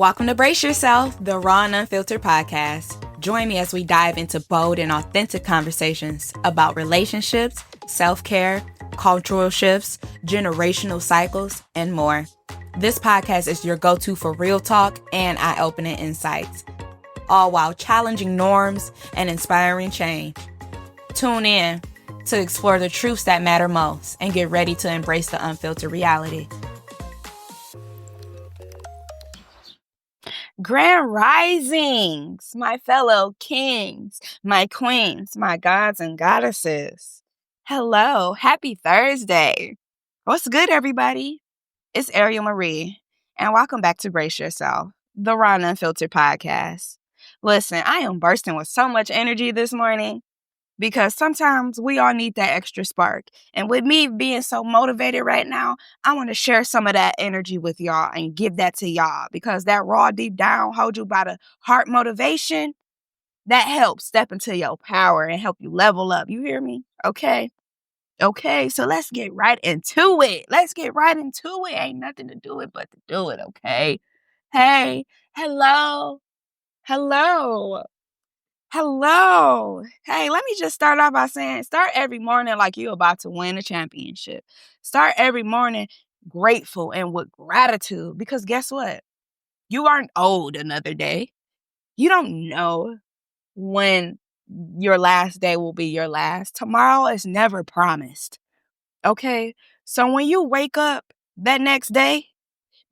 Welcome to Brace Yourself, the Raw and Unfiltered Podcast. Join me as we dive into bold and authentic conversations about relationships, self-care, cultural shifts, generational cycles, and more. This podcast is your go-to for real talk and eye-opening insights, all while challenging norms and inspiring change. Tune in to explore the truths that matter most and get ready to embrace the unfiltered reality. Grand risings, my fellow kings, my queens, my gods and goddesses. Hello, happy Thursday. What's good, everybody? It's Ariel Marie, and welcome back to Brace Yourself, the Raw and Unfiltered Podcast. Listen, I am bursting with so much energy this morning because sometimes we all need that extra spark. And with me being so motivated right now, I want to share some of that energy with y'all and give that to y'all because that raw deep down, hold you by the heart motivation, that helps step into your power and help you level up. You hear me? Okay, so let's get right into it. Ain't nothing to do it but to do it, okay? Hey, hello. Hey, let me just start off by saying, start every morning like you're about to win a championship. Start every morning grateful and with gratitude because guess what? You aren't owed another day. You don't know when your last day will be your last. Tomorrow is never promised. Okay? So when you wake up that next day,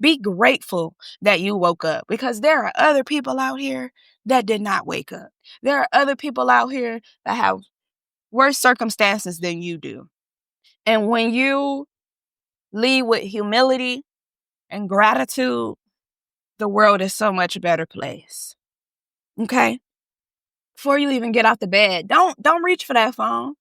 be grateful that you woke up because there are other people out here that did not wake up. There are other people out here that have worse circumstances than you do. And when you lead with humility and gratitude, the world is so much a better place. Okay? Before you even get out the bed, don't reach for that phone.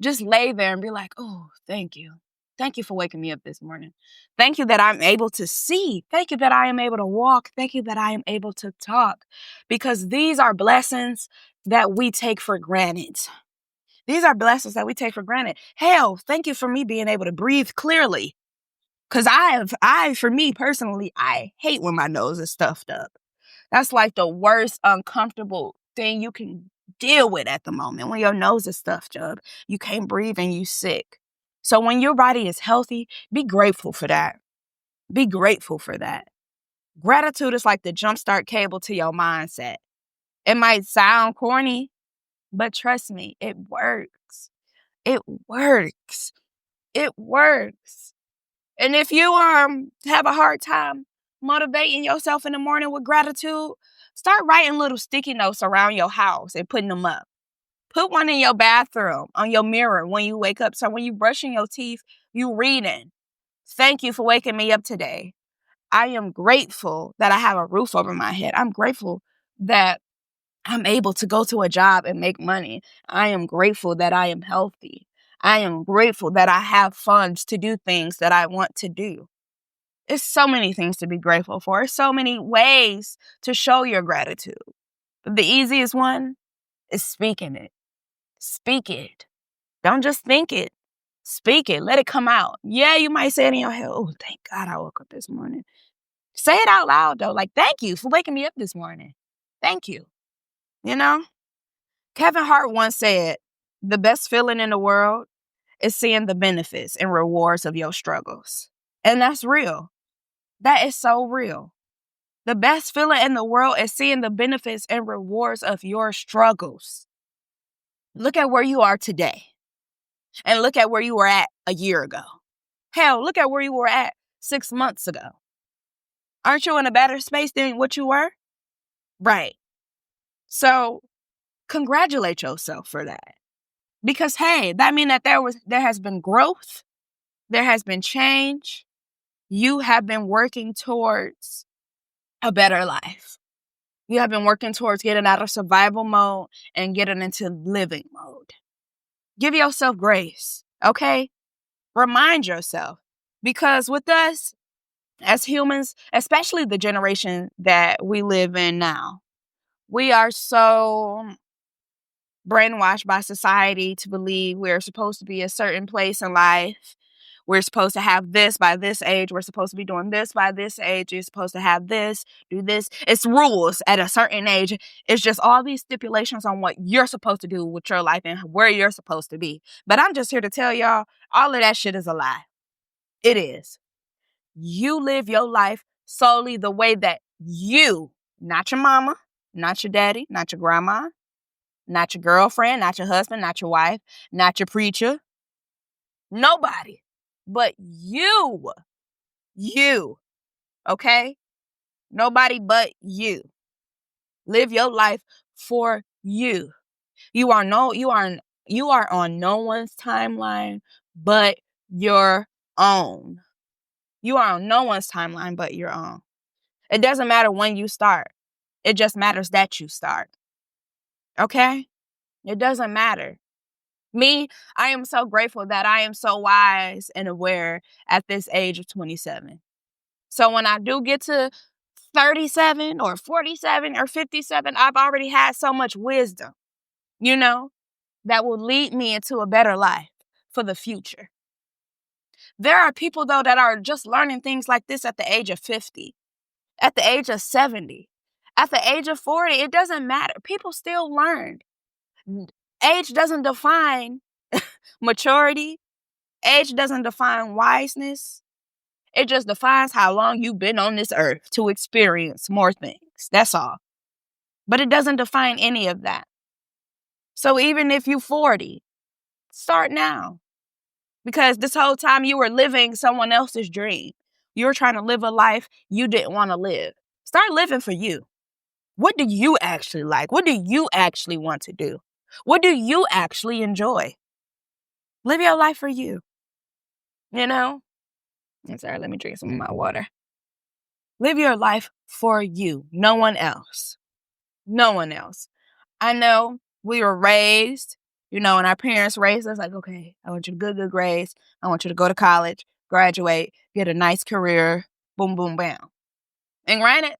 Just lay there and be like, oh, thank you. Thank you for waking me up this morning. Thank you that I'm able to see. Thank you that I am able to walk. Thank you that I am able to talk. Because these are blessings that we take for granted. Hell, thank you for me being able to breathe clearly. Because for me personally, I hate when my nose is stuffed up. That's like the worst uncomfortable thing you can deal with at the moment. When your nose is stuffed up, you can't breathe and you sick. So when your body is healthy, be grateful for that. Gratitude is like the jumpstart cable to your mindset. It might sound corny, but trust me, it works. And if you have a hard time motivating yourself in the morning with gratitude, start writing little sticky notes around your house and putting them up. Put one in your bathroom, on your mirror when you wake up. So when you brushing your teeth, you reading. Thank you for waking me up today. I am grateful that I have a roof over my head. I'm grateful that I'm able to go to a job and make money. I am grateful that I am healthy. I am grateful that I have funds to do things that I want to do. It's so many things to be grateful for. It's so many ways to show your gratitude. But the easiest one is speaking it. Speak it. Don't just think it. Speak it. Let it come out. Yeah, you might say it in your head. Oh, thank God I woke up this morning. Say it out loud, though. Like, thank you for waking me up this morning. Thank you. You know? Kevin Hart once said, the best feeling in the world is seeing the benefits and rewards of your struggles. And that's real. That is so real. The best feeling in the world is seeing the benefits and rewards of your struggles. Look at where you are today. And look at where you were at a year ago. Hell, look at where you were at 6 months ago. Aren't you in a better space than what you were? Right. So congratulate yourself for that. Because, hey, that means that there has been growth. There has been change. You have been working towards a better life. You have been working towards getting out of survival mode and getting into living mode. Give yourself grace, okay? Remind yourself. Because with us, as humans, especially the generation that we live in now, we are so brainwashed by society to believe we're supposed to be a certain place in life. we're supposed to have this by this age. We're supposed to be doing this by this age. You're supposed to have this, do this. It's rules at a certain age. It's just all these stipulations on what you're supposed to do with your life and where you're supposed to be. But I'm just here to tell y'all, all of that shit is a lie. It is. You live your life solely the way that you, not your mama, not your daddy, not your grandma, not your girlfriend, not your husband, not your wife, not your preacher. Nobody but you. You. Okay? Nobody but you. Live your life for you. You are on no one's timeline but your own. You are on no one's timeline but your own. It doesn't matter when you start. It just matters that you start. Okay? It doesn't matter. Me, I am so grateful that I am so wise and aware at this age of 27. So when I do get to 37 or 47 or 57, I've already had so much wisdom, that will lead me into a better life for the future. There are people, though, that are just learning things like this at the age of 50, at the age of 70, at the age of 40. It doesn't matter. People still learn. Age doesn't define maturity. Age doesn't define wiseness. It just defines how long you've been on this earth to experience more things. That's all. But it doesn't define any of that. So even if you're 40, start now. Because this whole time you were living someone else's dream. You were trying to live a life you didn't want to live. Start living for you. What do you actually like? What do you actually want to do? What do you actually enjoy? Live your life for you. I'm sorry, let me drink some of my water. Live your life for you. No one else. No one else. I know we were raised, and our parents raised us like, okay, I want you to good grades. I want you to go to college, graduate, get a nice career, boom, boom, bam. And granted,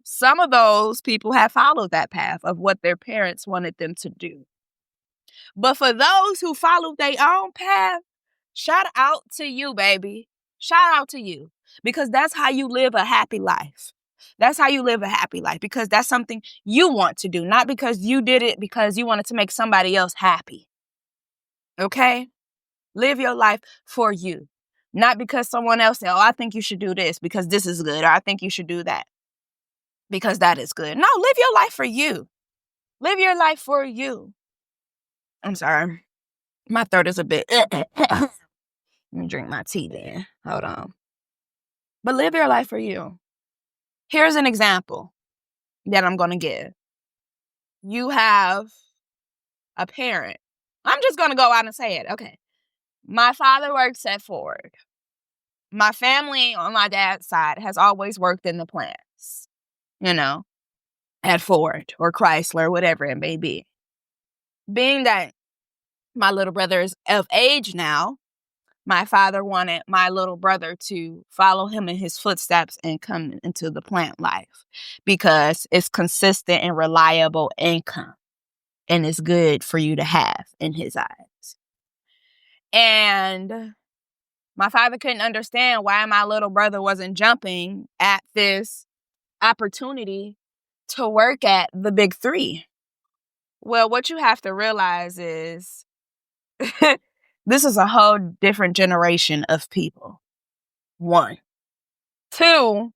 some of those people have followed that path of what their parents wanted them to do. But for those who followed their own path, shout out to you, baby. Shout out to you. Because that's how you live a happy life. That's how you live a happy life. Because that's something you want to do. Not because you did it because you wanted to make somebody else happy. Okay? Live your life for you. Not because someone else said, I think you should do this because this is good. Or I think you should do that because that is good. No, live your life for you. Live your life for you. I'm sorry. My throat is a bit... Let me drink my tea then. Hold on. But live your life for you. Here's an example that I'm going to give. You have a parent. I'm just going to go out and say it. Okay. My father works at Ford. My family on my dad's side has always worked in the plants, at Ford or Chrysler, whatever it may be. Being that my little brother is of age now, my father wanted my little brother to follow him in his footsteps and come into the plant life because it's consistent and reliable income and it's good for you to have in his eyes. And my father couldn't understand why my little brother wasn't jumping at this opportunity to work at the big three. Well, what you have to realize is this is a whole different generation of people. 1. 2,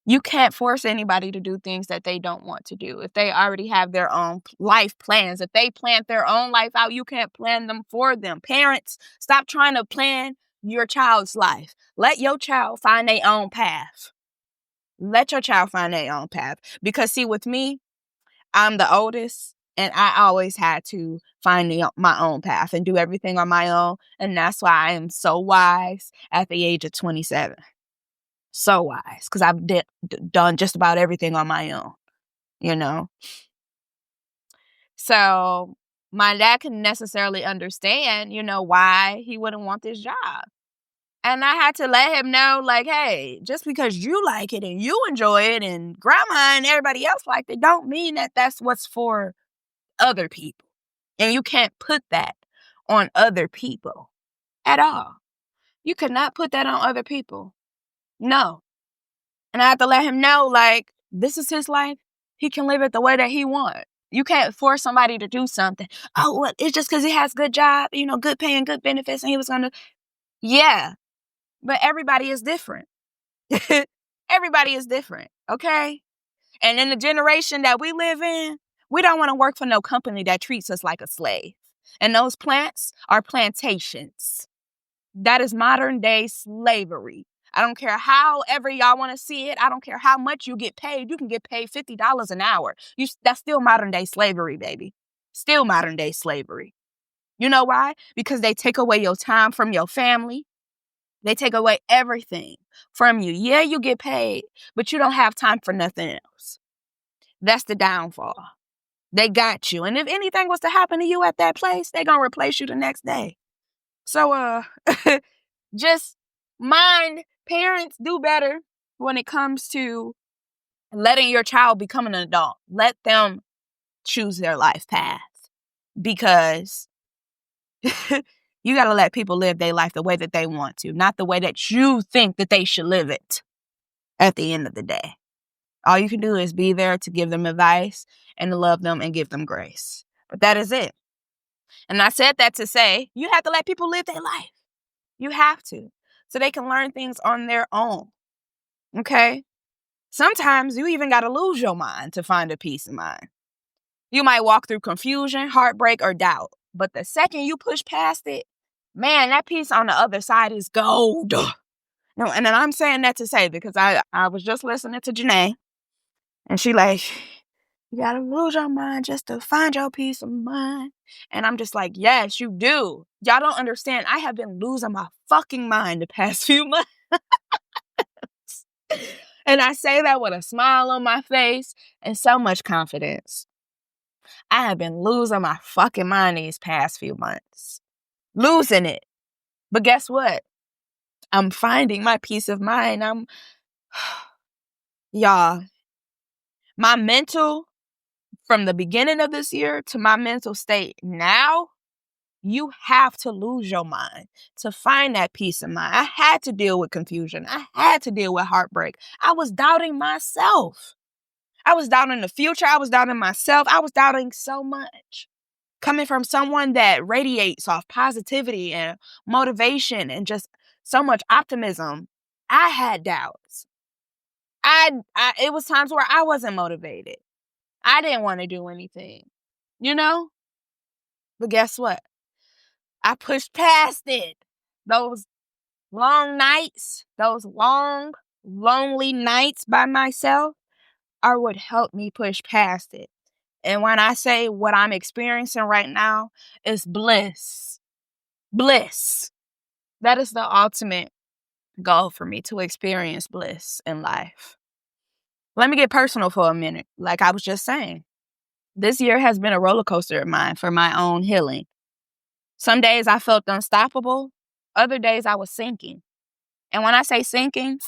you can't force anybody to do things that they don't want to do. If they already have their own life plans, if they planned their own life out, you can't plan them for them. Parents, stop trying to plan your child's life. Let your child find their own path. Let your child find their own path. Because see, with me, I'm the oldest. And I always had to find my own path and do everything on my own. And that's why I am so wise at the age of 27. So wise. Because I've done just about everything on my own, So my dad couldn't necessarily understand, why he wouldn't want this job. And I had to let him know, like, hey, just because you like it and you enjoy it and grandma and everybody else liked it, don't mean that that's what's for other people. And you can't put that on other people at all. You could not put that on other people. No. And I have to let him know, like, this is his life. He can live it the way that he wants. You can't force somebody to do something. Oh, well, it's just because he has good job, good pay and good benefits, and he was going to. Yeah, but everybody is different. Everybody is different, okay? And in the generation that we live in, we don't want to work for no company that treats us like a slave. And those plants are plantations. That is modern day slavery. I don't care however y'all want to see it. I don't care how much you get paid. You can get paid $50 an hour. That's still modern day slavery, baby. Still modern day slavery. You know why? Because they take away your time from your family. They take away everything from you. Yeah, you get paid, but you don't have time for nothing else. That's the downfall. They got you. And if anything was to happen to you at that place, they're going to replace you the next day. So, just parents do better when it comes to letting your child become an adult. Let them choose their life path, because you got to let people live their life the way that they want to, not the way that you think that they should live it at the end of the day. All you can do is be there to give them advice and to love them and give them grace. But that is it. And I said that to say, you have to let people live their life. You have to, so they can learn things on their own. Okay? Sometimes you even got to lose your mind to find a peace of mind. You might walk through confusion, heartbreak, or doubt. But the second you push past it, man, that peace on the other side is gold. No, and then I'm saying that to say, because I was just listening to Janae, and she like, you got to lose your mind just to find your peace of mind. And I'm just like, yes, you do. Y'all don't understand. I have been losing my fucking mind the past few months. And I say that with a smile on my face and so much confidence. I have been losing my fucking mind these past few months. Losing it. But guess what? I'm finding my peace of mind. Y'all, my mental, from the beginning of this year to my mental state now, you have to lose your mind to find that peace of mind. I had to deal with confusion. I had to deal with heartbreak. I was doubting myself. I was doubting the future. I was doubting myself. I was doubting so much. Coming from someone that radiates off positivity and motivation and just so much optimism, I had doubts. It was times where I wasn't motivated. I didn't want to do anything, But guess what? I pushed past it. Those long nights, those long, lonely nights by myself are what helped me push past it. And when I say what I'm experiencing right now is bliss. Bliss. That is the ultimate goal for me, to experience bliss in life. Let me get personal for a minute. Like I was just saying, this year has been a roller coaster of mine for my own healing. Some days I felt unstoppable. Other days I was sinking. And when I say sinking,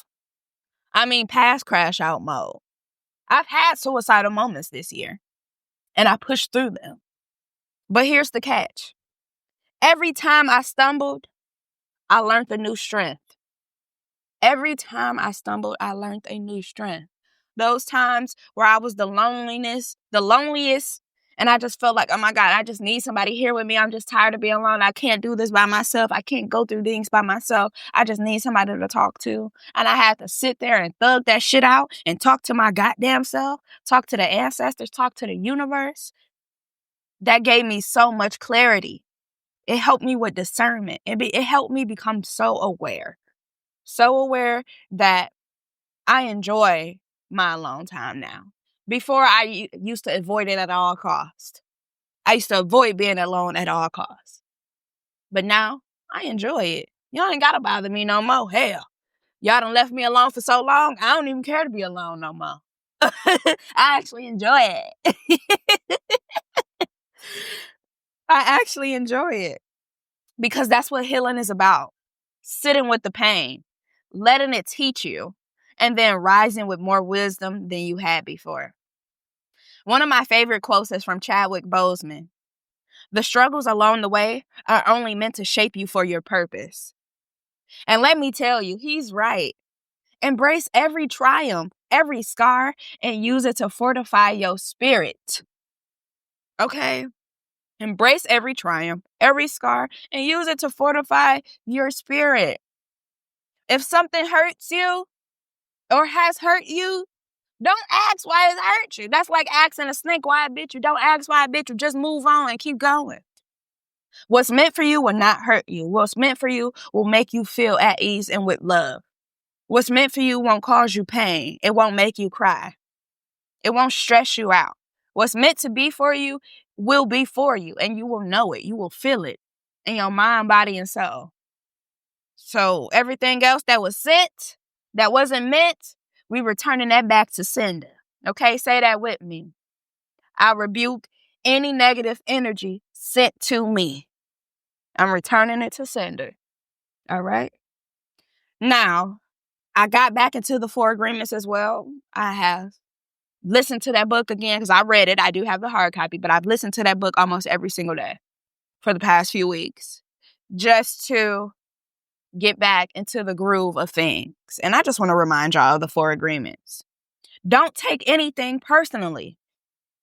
I mean past crash out mode. I've had suicidal moments this year, and I pushed through them. But here's the catch. Every time I stumbled, I learned a new strength. Every time I stumbled, I learned a new strength. Those times where I was the loneliest, and I just felt like, oh my God, I just need somebody here with me. I'm just tired of being alone. I can't do this by myself. I can't go through things by myself. I just need somebody to talk to. And I had to sit there and thug that shit out and talk to my goddamn self, talk to the ancestors, talk to the universe. That gave me so much clarity. It helped me with discernment. It helped me become so aware that I enjoy my alone time now. Before, I used to avoid it at all costs. I used to avoid being alone at all costs. But now, I enjoy it. Y'all ain't gotta bother me no more. Hell, y'all done left me alone for so long, I don't even care to be alone no more. I actually enjoy it. I actually enjoy it. Because that's what healing is about. Sitting with the pain, letting it teach you, and then rising with more wisdom than you had before. One of my favorite quotes is from Chadwick Boseman. The struggles along the way are only meant to shape you for your purpose. And let me tell you, he's right. Embrace every triumph, every scar, and use it to fortify your spirit. Okay? Embrace every triumph, every scar, and use it to fortify your spirit. If something hurts you or has hurt you, don't ask why it hurt you. That's like asking a snake why it bit you. Don't ask why it bit you. Just move on and keep going. What's meant for you will not hurt you. What's meant for you will make you feel at ease and with love. What's meant for you won't cause you pain. It won't make you cry. It won't stress you out. What's meant to be for you will be for you, and you will know it. You will feel it in your mind, body, and soul. So everything else that was sent, that wasn't meant, we returning that back to sender. Okay, say that with me. I rebuke any negative energy sent to me. I'm returning it to sender. All right? Now, I got back into the 4 agreements as well. I have listened to that book again because I read it. I do have the hard copy, but I've listened to that book almost every single day for the past few weeks just to get back into the groove of things. And I just want to remind y'all of the 4 agreements. Don't take anything personally.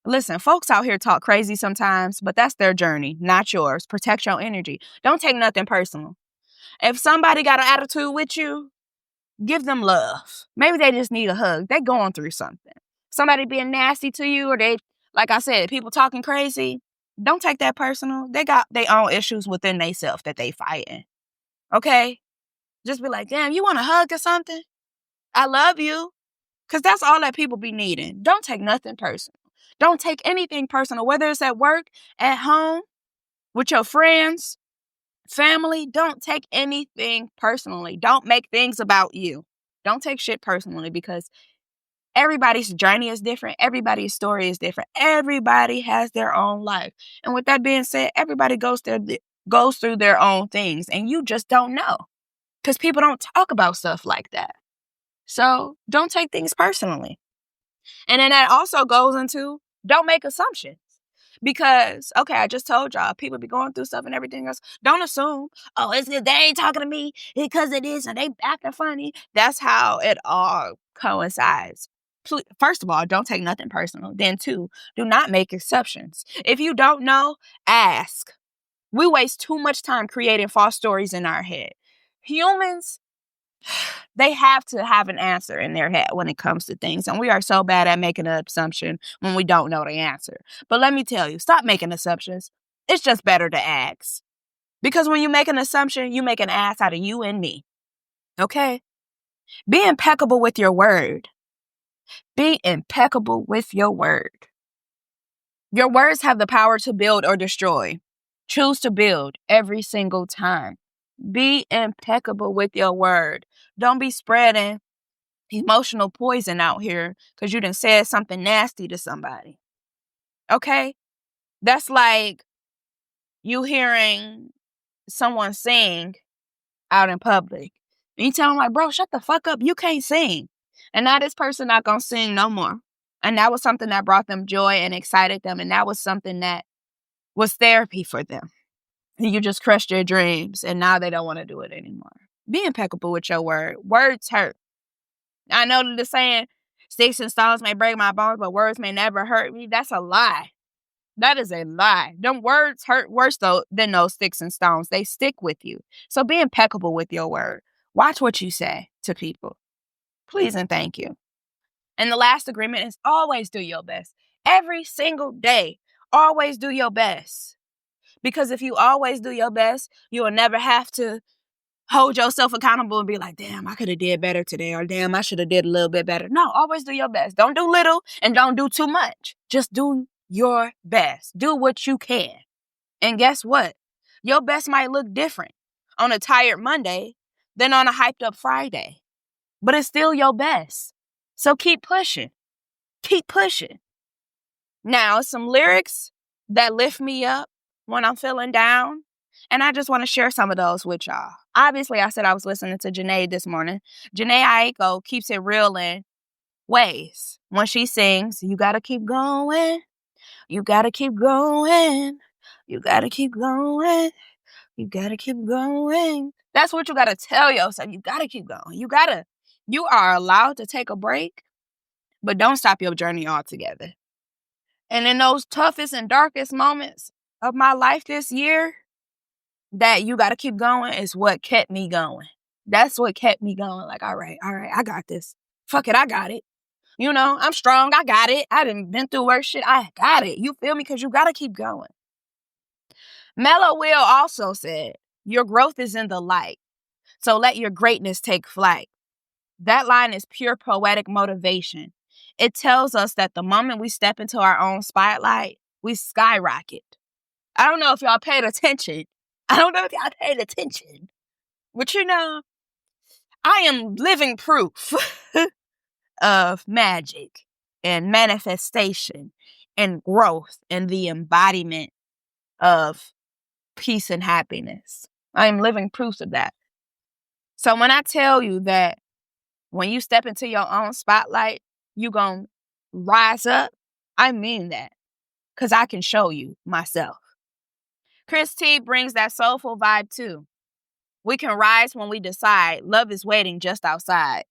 Listen, folks out here talk crazy sometimes, but that's their journey, not yours. Protect your energy. Don't take nothing personal. If somebody got an attitude with you, give them love. Maybe they just need a hug. They're going through something. Somebody being nasty to you, or they, like I said, people talking crazy, don't take that personal. They got their own issues within themselves that they fighting. Okay? Just be like, damn, you want a hug or something? I love you. Because that's all that people be needing. Don't take nothing personal. Don't take anything personal, whether it's at work, at home, with your friends, family. Don't take anything personally. Don't make things about you. Don't take shit personally, because everybody's journey is different. Everybody's story is different. Everybody has their own life. And with that being said, everybody goes through their own things, and you just don't know because people don't talk about stuff like that. So don't take things personally. And then that also goes into don't make assumptions. Because, okay, I just told y'all, people be going through stuff and everything else. Don't assume, oh, it's they ain't talking to me because it is, and they acting funny. That's how it all coincides. First of all, don't take nothing personal. Then 2, do not make exceptions. If you don't know, ask. We waste too much time creating false stories in our head. Humans, they have to have an answer in their head when it comes to things. And we are so bad at making an assumption when we don't know the answer. But let me tell you, stop making assumptions. It's just better to ask. Because when you make an assumption, you make an ass out of you and me. Okay? Be impeccable with your word. Be impeccable with your word. Your words have the power to build or destroy. Choose to build every single time. Be impeccable with your word. Don't be spreading emotional poison out here because you done said something nasty to somebody. Okay? That's like you hearing someone sing out in public. And you tell them like, bro, shut the fuck up. You can't sing. And now this person not going to sing no more. And that was something that brought them joy and excited them. And that was something that was therapy for them. And you just crushed their dreams. And now they don't want to do it anymore. Be impeccable with your word. Words hurt. I know that the saying, sticks and stones may break my bones, but words may never hurt me. That's a lie. That is a lie. Them words hurt worse though than those sticks and stones. They stick with you. So be impeccable with your word. Watch what you say to people. Please and thank you. And the last agreement is always do your best. Every single day, always do your best. Because if you always do your best, you will never have to hold yourself accountable and be like, damn, I could have did better today, or damn, I should have did a little bit better. No, always do your best. Don't do little and don't do too much. Just do your best. Do what you can. And guess what? Your best might look different on a tired Monday than on a hyped up Friday. But it's still your best. So keep pushing. Keep pushing. Now, some lyrics that lift me up when I'm feeling down. And I just want to share some of those with y'all. Obviously, I said I was listening to Janae this morning. Janae Aiko keeps it real in ways. When she sings, you got to keep going. You got to keep going. You got to keep going. You got to keep going. That's what you got to tell yourself. You got to keep going. You are allowed to take a break, but don't stop your journey altogether. And in those toughest and darkest moments of my life this year, that you got to keep going is what kept me going. That's what kept me going. Like, all right, I got this. Fuck it, I got it. I'm strong. I got it. I done been through worse shit. I got it. You feel me? Because you got to keep going. Mellow Will also said, your growth is in the light. So let your greatness take flight. That line is pure poetic motivation. It tells us that the moment we step into our own spotlight, we skyrocket. I don't know if y'all paid attention. But I am living proof of magic and manifestation and growth and the embodiment of peace and happiness. I am living proof of that. So when I tell you that when you step into your own spotlight, you gonna rise up, I mean that, because I can show you myself. Chris T brings that soulful vibe too. We can rise when we decide love is waiting just outside.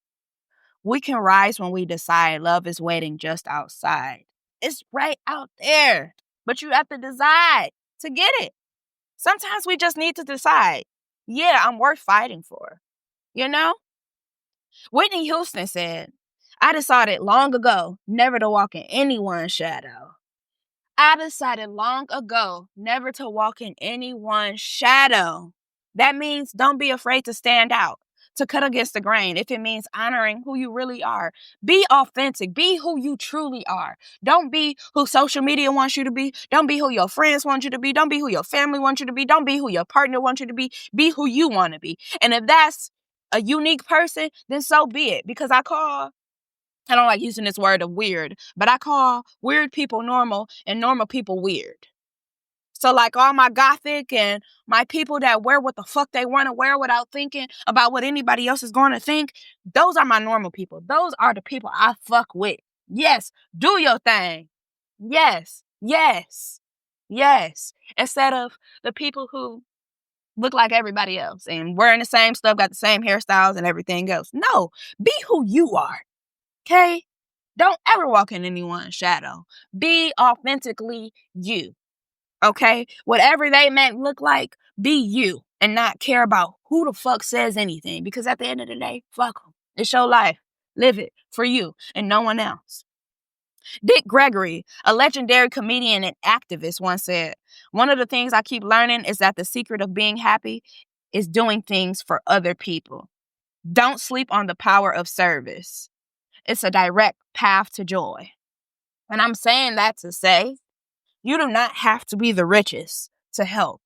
We can rise when we decide love is waiting just outside. It's right out there, but you have to decide to get it. Sometimes we just need to decide, yeah, I'm worth fighting for. Whitney Houston said, I decided long ago never to walk in anyone's shadow. I decided long ago never to walk in anyone's shadow. That means don't be afraid to stand out, to cut against the grain. If it means honoring who you really are, be authentic, be who you truly are. Don't be who social media wants you to be. Don't be who your friends want you to be. Don't be who your family wants you to be. Don't be who your partner wants you to be. Be who you want to be. And if that's a unique person, then so be it. Because I don't like using this word of weird, but I call weird people normal and normal people weird. So like all my gothic and my people that wear what the fuck they want to wear without thinking about what anybody else is going to think, those are my normal people. Those are the people I fuck with. Yes, do your thing. Yes. Instead of the people who look like everybody else and wearing the same stuff, got the same hairstyles and everything else. No, be who you are. Okay? Don't ever walk in anyone's shadow. Be authentically you. Okay? Whatever they may look like, be you and not care about who the fuck says anything. Because at the end of the day, fuck them. It's your life. Live it for you and no one else. Dick Gregory, a legendary comedian and activist, once said, one of the things I keep learning is that the secret of being happy is doing things for other people. Don't sleep on the power of service. It's a direct path to joy. And I'm saying that to say, you do not have to be the richest to help.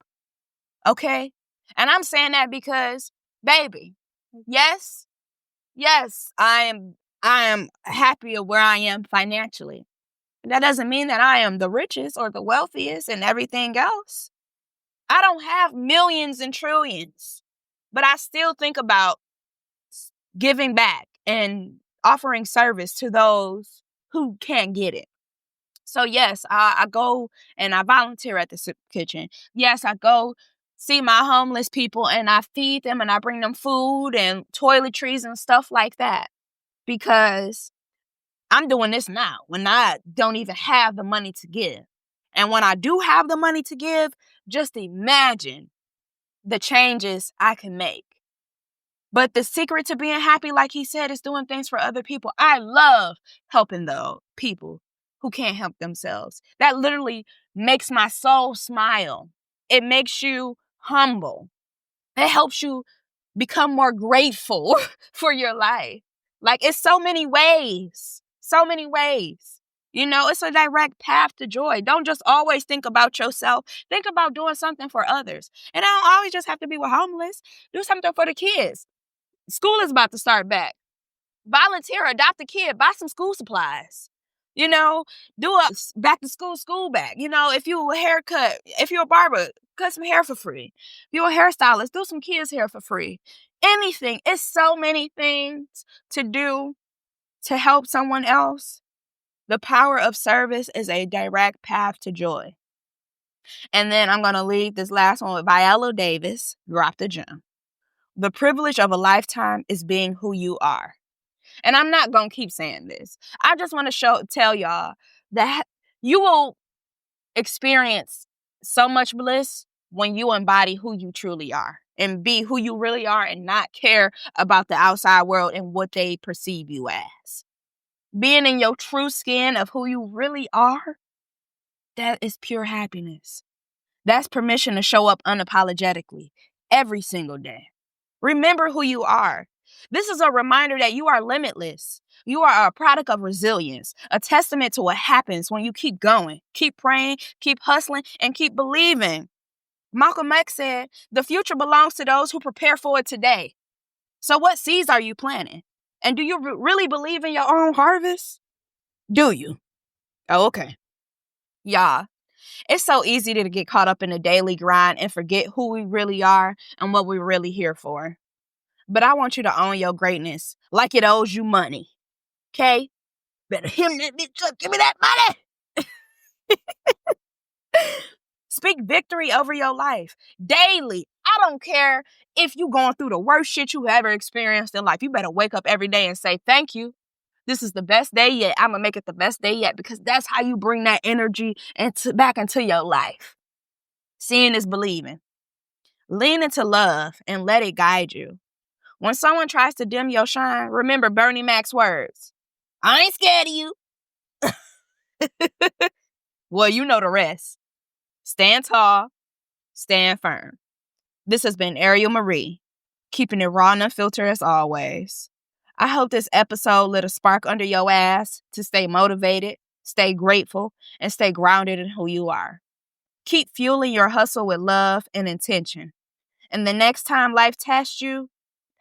Okay? And I'm saying that because, baby, yes, I am happy where I am financially. That doesn't mean that I am the richest or the wealthiest and everything else. I don't have millions and trillions, but I still think about giving back and offering service to those who can't get it. So yes, I go and I volunteer at the soup kitchen. Yes, I go see my homeless people and I feed them and I bring them food and toiletries and stuff like that. Because I'm doing this now when I don't even have the money to give. And when I do have the money to give, just imagine the changes I can make. But the secret to being happy, like he said, is doing things for other people. I love helping the people who can't help themselves. That literally makes my soul smile. It makes you humble. It helps you become more grateful for your life. Like, it's so many ways. It's a direct path to joy. Don't just always think about yourself. Think about doing something for others. And I don't always just have to be with homeless. Do something for the kids. School is about to start back. Volunteer, adopt a kid, buy some school supplies. Do a back to school bag. If you a haircut, if you're a barber, cut some hair for free. If you're a hairstylist, do some kids' hair for free. Anything. It's so many things to do to help someone else. The power of service is a direct path to joy. And then I'm going to leave this last one with Viola Davis, Drop the Gem. The privilege of a lifetime is being who you are. And I'm not going to keep saying this. I just want to tell y'all that you will experience so much bliss when you embody who you truly are and be who you really are and not care about the outside world and what they perceive you as. Being in your true skin of who you really are, that is pure happiness. That's permission to show up unapologetically every single day. Remember who you are. This is a reminder that you are limitless. You are a product of resilience, a testament to what happens when you keep going, keep praying, keep hustling, and keep believing. Malcolm X said, the future belongs to those who prepare for it today. So what seeds are you planting? And do you really believe in your own harvest? Do you? Oh, okay. Y'all, it's so easy to get caught up in the daily grind and forget who we really are and what we're really here for. But I want you to own your greatness like it owes you money. Okay? Better him that bitch up. Give me that money. Speak victory over your life daily. I don't care if you're going through the worst shit you ever experienced in life. You better wake up every day and say, thank you. This is the best day yet. I'm going to make it the best day yet, because that's how you bring that energy back into your life. Seeing is believing. Lean into love and let it guide you. When someone tries to dim your shine, remember Bernie Mac's words. I ain't scared of you. Well, you know the rest. Stand tall, stand firm. This has been Ariel Marie, keeping it raw and unfiltered as always. I hope this episode lit a spark under your ass to stay motivated, stay grateful, and stay grounded in who you are. Keep fueling your hustle with love and intention. And the next time life tests you,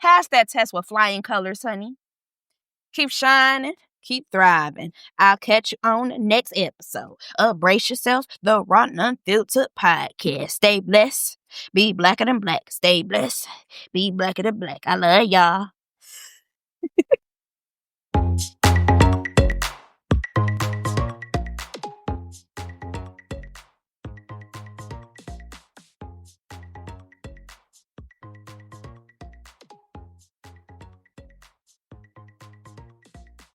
pass that test with flying colors, honey. Keep shining, keep thriving. I'll catch you on the next episode of Brace Yourself, the Raw and Unfiltered Podcast. Stay blessed, be blacker than black. Stay blessed, be blacker than black. I love y'all.